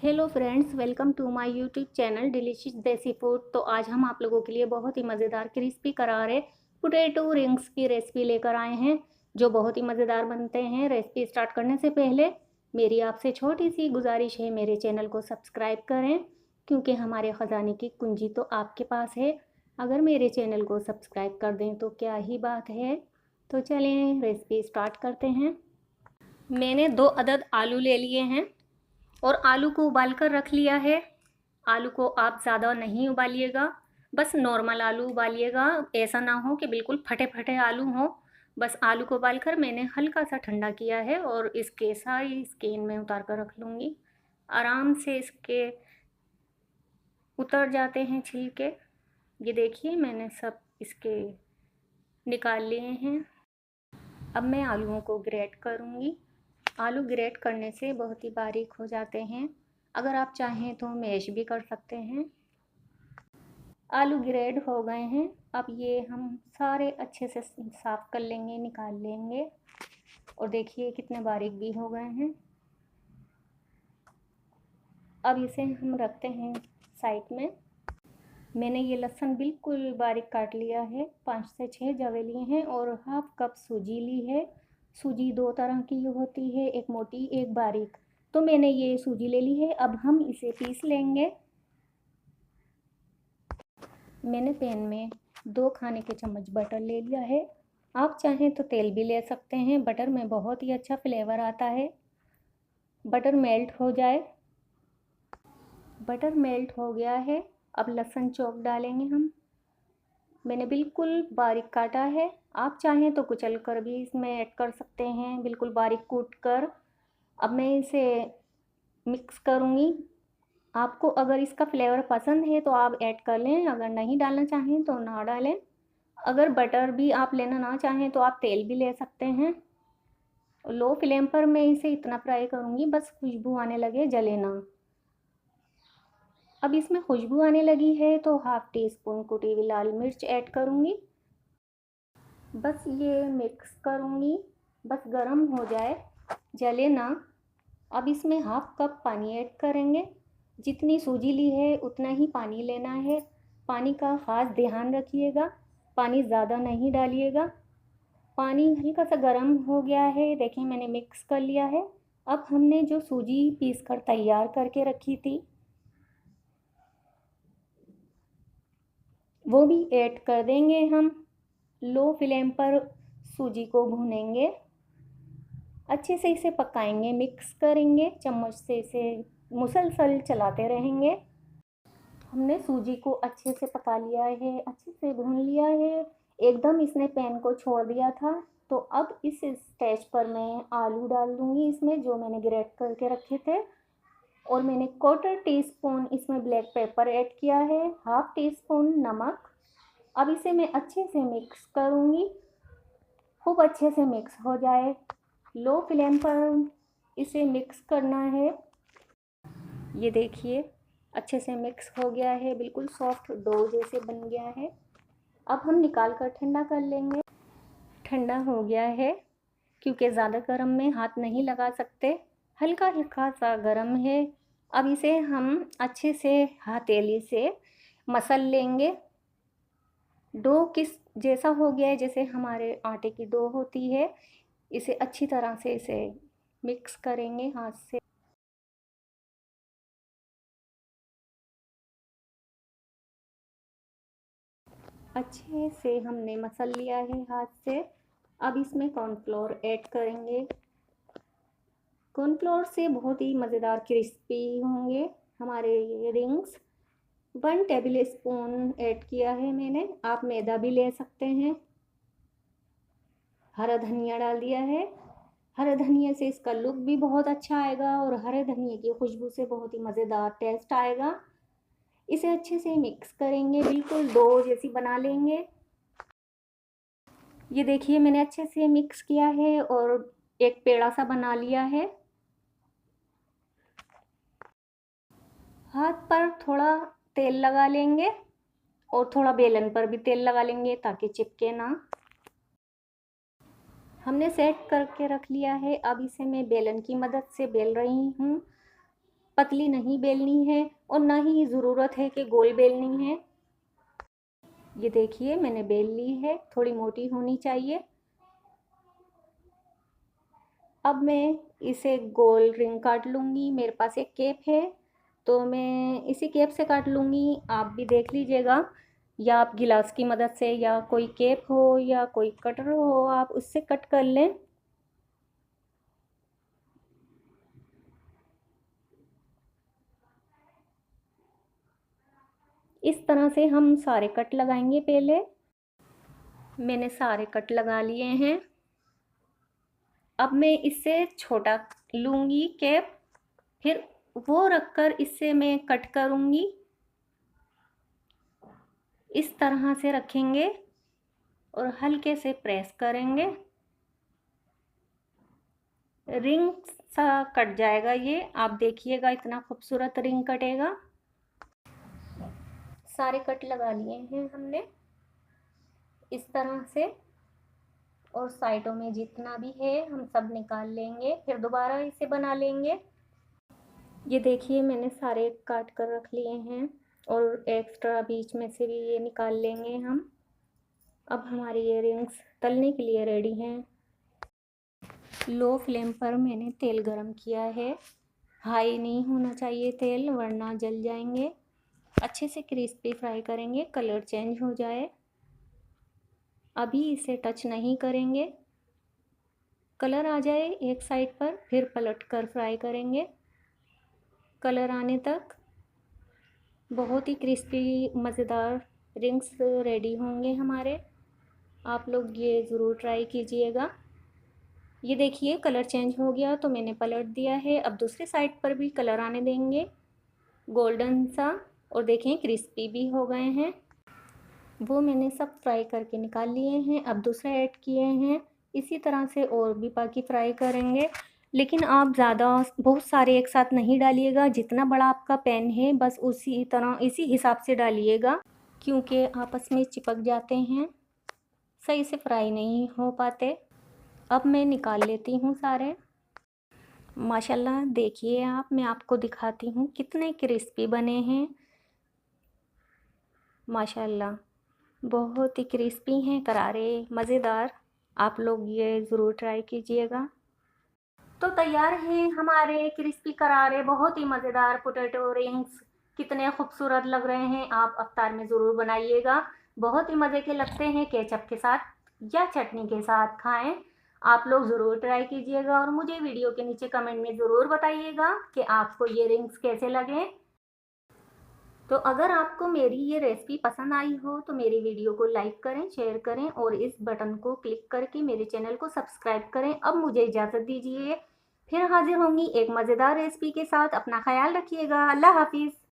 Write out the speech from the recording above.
Hello friends, welcome to my YouTube channel delicious desi food. तो आज हम आप लोगों के लिए बहुत ही मज़ेदार क्रिस्पी करारे पोटैटो रिंग्स की रेसिपी लेकर आए हैं, जो बहुत ही मज़ेदार बनते हैं। रेसिपी स्टार्ट करने से पहले मेरी आपसे छोटी सी गुजारिश है, मेरे चैनल को सब्सक्राइब करें, क्योंकि हमारे ख़जाने की कुंजी तो आपके पास है। अगर मेरे चैनल को सब्सक्राइब कर दें तो क्या ही बात है। तो चलें रेसिपी स्टार्ट करते हैं। मैंने 2 अदद आलू ले लिए हैं और आलू को उबाल कर रख लिया है। आलू को आप ज़्यादा नहीं उबालिएगा, बस नॉर्मल आलू उबालिएगा। ऐसा ना हो कि बिल्कुल फटे फटे आलू हों। बस आलू को उबाल कर मैंने हल्का सा ठंडा किया है और इसके सारी स्किन में उतार कर रख लूँगी। आराम से इसके उतर जाते हैं छिलके। ये देखिए मैंने सब इसके निकाल लिए हैं। अब मैं आलूओं को ग्रेट करूँगी। आलू ग्रेट करने से बहुत ही बारीक हो जाते हैं। अगर आप चाहें तो मैश भी कर सकते हैं। आलू ग्रेट हो गए हैं। अब ये हम सारे अच्छे से साफ़ कर लेंगे, निकाल लेंगे। और देखिए कितने बारीक भी हो गए हैं। अब इसे हम रखते हैं साइड में। मैंने ये लहसुन बिल्कुल बारीक काट लिया है। 5 से 6 जवे लिए हैं और हाफ कप सूजी ली है। सूजी 2 तरह की होती है, एक मोटी एक बारीक। तो मैंने ये सूजी ले ली है। अब हम इसे पीस लेंगे। मैंने पैन में 2 खाने के चम्मच बटर ले लिया है। आप चाहें तो तेल भी ले सकते हैं, बटर में बहुत ही अच्छा फ्लेवर आता है। बटर मेल्ट हो जाए। बटर मेल्ट हो गया है। अब लहसुन चॉप डालेंगे हम। मैंने बिल्कुल बारीक काटा है। आप चाहें तो कुचल कर भी इसमें ऐड कर सकते हैं, बिल्कुल बारीक कूट कर। अब मैं इसे मिक्स करूँगी। आपको अगर इसका फ्लेवर पसंद है तो आप ऐड कर लें, अगर नहीं डालना चाहें तो ना डालें। अगर बटर भी आप लेना ना चाहें तो आप तेल भी ले सकते हैं। लो फ्लेम पर मैं इसे इतना फ्राई करूँगी बस खुशबू आने लगे, जले ना। अब इसमें खुशबू आने लगी है तो हाफ़ टी स्पून कुटी हुई लाल मिर्च ऐड करूँगी। बस ये मिक्स करूँगी, बस गरम हो जाए, जले ना। अब इसमें हाफ कप पानी ऐड करेंगे। जितनी सूजी ली है उतना ही पानी लेना है। पानी का ख़ास ध्यान रखिएगा, पानी ज़्यादा नहीं डालिएगा। पानी हल्का सा गर्म हो गया है, देखिए मैंने मिक्स कर लिया है। अब हमने जो सूजी पीस कर तैयार करके रखी थी वो भी ऐड कर देंगे हम। लो फ्लेम पर सूजी को भूनेंगे, अच्छे से इसे पकाएंगे, मिक्स करेंगे, चम्मच से इसे मुसलसल चलाते रहेंगे। हमने सूजी को अच्छे से पका लिया है, अच्छे से भून लिया है। एकदम इसने पैन को छोड़ दिया था। तो अब इस स्टेज पर मैं आलू डाल दूँगी इसमें, जो मैंने ग्रेट करके रखे थे। और मैंने 1/4 टीस्पून इसमें ब्लैक पेपर ऐड किया है, हाफ़ टी स्पून नमक। अब इसे मैं अच्छे से मिक्स करूँगी, खूब अच्छे से मिक्स हो जाए। लो फ्लेम पर इसे मिक्स करना है। ये देखिए अच्छे से मिक्स हो गया है, बिल्कुल सॉफ्ट डो जैसे बन गया है। अब हम निकाल कर ठंडा कर लेंगे। ठंडा हो गया है, क्योंकि ज़्यादा गर्म में हाथ नहीं लगा सकते, हल्का हल्का सा गर्म है। अब इसे हम अच्छे से हथेली से मसल लेंगे। डो किस जैसा हो गया है, जैसे हमारे आटे की डो होती है। इसे अच्छी तरह से इसे मिक्स करेंगे हाथ से। अच्छे से हमने मसल लिया है हाथ से। अब इसमें कॉर्नफ्लोर ऐड करेंगे। कॉर्नफ्लोर से बहुत ही मज़ेदार क्रिस्पी होंगे हमारे ये रिंग्स। 1 टेबल स्पून ऐड किया है मैंने, आप मैदा भी ले सकते हैं। हरा धनिया डाल दिया है। हरे धनिया से इसका लुक भी बहुत अच्छा आएगा और हरे धनिया की खुशबू से बहुत ही मज़ेदार टेस्ट आएगा। इसे अच्छे से मिक्स करेंगे, बिल्कुल डो जैसी बना लेंगे। ये देखिए मैंने अच्छे से मिक्स किया है और एक पेड़ा सा बना लिया है। हाथ पर थोड़ा तेल लगा लेंगे और थोड़ा बेलन पर भी तेल लगा लेंगे ताकि चिपके ना। हमने सेट करके रख लिया है। अब इसे मैं बेलन की मदद से बेल रही हूँ। पतली नहीं बेलनी है और ना ही ज़रूरत है कि गोल बेलनी है। ये देखिए मैंने बेल ली है, थोड़ी मोटी होनी चाहिए। अब मैं इसे गोल रिंग काट लूँगी। मेरे पास एक केप है तो मैं इसी केप से काट लूँगी, आप भी देख लीजिएगा, या आप गिलास की मदद से, या कोई केप हो या कोई कटर हो आप उससे कट कर लें। इस तरह से हम सारे कट लगाएंगे। पहले मैंने सारे कट लगा लिए हैं। अब मैं इससे छोटा लूँगी कैप, फिर वो रखकर इससे मैं कट करूँगी। इस तरह से रखेंगे और हल्के से प्रेस करेंगे, रिंग सा कट जाएगा। ये आप देखिएगा, इतना खूबसूरत रिंग कटेगा। सारे कट लगा लिए हैं हमने इस तरह से, और साइडों में जितना भी है हम सब निकाल लेंगे, फिर दोबारा इसे बना लेंगे। ये देखिए मैंने सारे काट कर रख लिए हैं और एक्स्ट्रा बीच में से भी ये निकाल लेंगे हम। अब हमारी ये रिंग्स तलने के लिए रेडी हैं। लो फ्लेम पर मैंने तेल गरम किया है। हाई नहीं होना चाहिए तेल, वरना जल जाएंगे। अच्छे से क्रिस्पी फ्राई करेंगे, कलर चेंज हो जाए। अभी इसे टच नहीं करेंगे, कलर आ जाए एक साइड पर फिर पलट कर फ्राई करेंगे कलर आने तक। बहुत ही क्रिस्पी मज़ेदार रिंग्स रेडी होंगे हमारे। आप लोग ये ज़रूर ट्राई कीजिएगा। ये देखिए कलर चेंज हो गया तो मैंने पलट दिया है। अब दूसरे साइड पर भी कलर आने देंगे गोल्डन सा, और देखें क्रिस्पी भी हो गए हैं। वो मैंने सब फ्राई करके निकाल लिए हैं। अब दूसरा ऐड किए हैं। इसी तरह से और भी बाकी फ्राई करेंगे, लेकिन आप ज़्यादा बहुत सारे एक साथ नहीं डालिएगा। जितना बड़ा आपका पैन है बस उसी तरह इसी हिसाब से डालिएगा, क्योंकि आपस में चिपक जाते हैं, सही से फ्राई नहीं हो पाते। अब मैं निकाल लेती हूँ सारे। माशाल्लाह देखिए आप, मैं आपको दिखाती हूँ कितने क्रिस्पी बने हैं। माशाल्लाह बहुत ही क्रिस्पी हैं, करारे, मज़ेदार। आप लोग ये ज़रूर ट्राई कीजिएगा। तो तैयार हैं हमारे क्रिस्पी करारे बहुत ही मज़ेदार पोटैटो रिंग्स। कितने खूबसूरत लग रहे हैं, आप अफ्तार में ज़रूर बनाइएगा। बहुत ही मज़े के लगते हैं, केचप के साथ या चटनी के साथ खाएं। आप लोग ज़रूर ट्राई कीजिएगा और मुझे वीडियो के नीचे कमेंट में ज़रूर बताइएगा कि आपको ये रिंग्स कैसे लगे। तो अगर आपको मेरी ये रेसिपी पसंद आई हो तो मेरी वीडियो को लाइक करें, शेयर करें और इस बटन को क्लिक करके मेरे चैनल को सब्सक्राइब करें। अब मुझे इजाज़त दीजिए, फिर हाजिर होंगी एक मज़ेदार रेसिपी के साथ। अपना ख्याल रखिएगा। अल्लाह हाफिज़।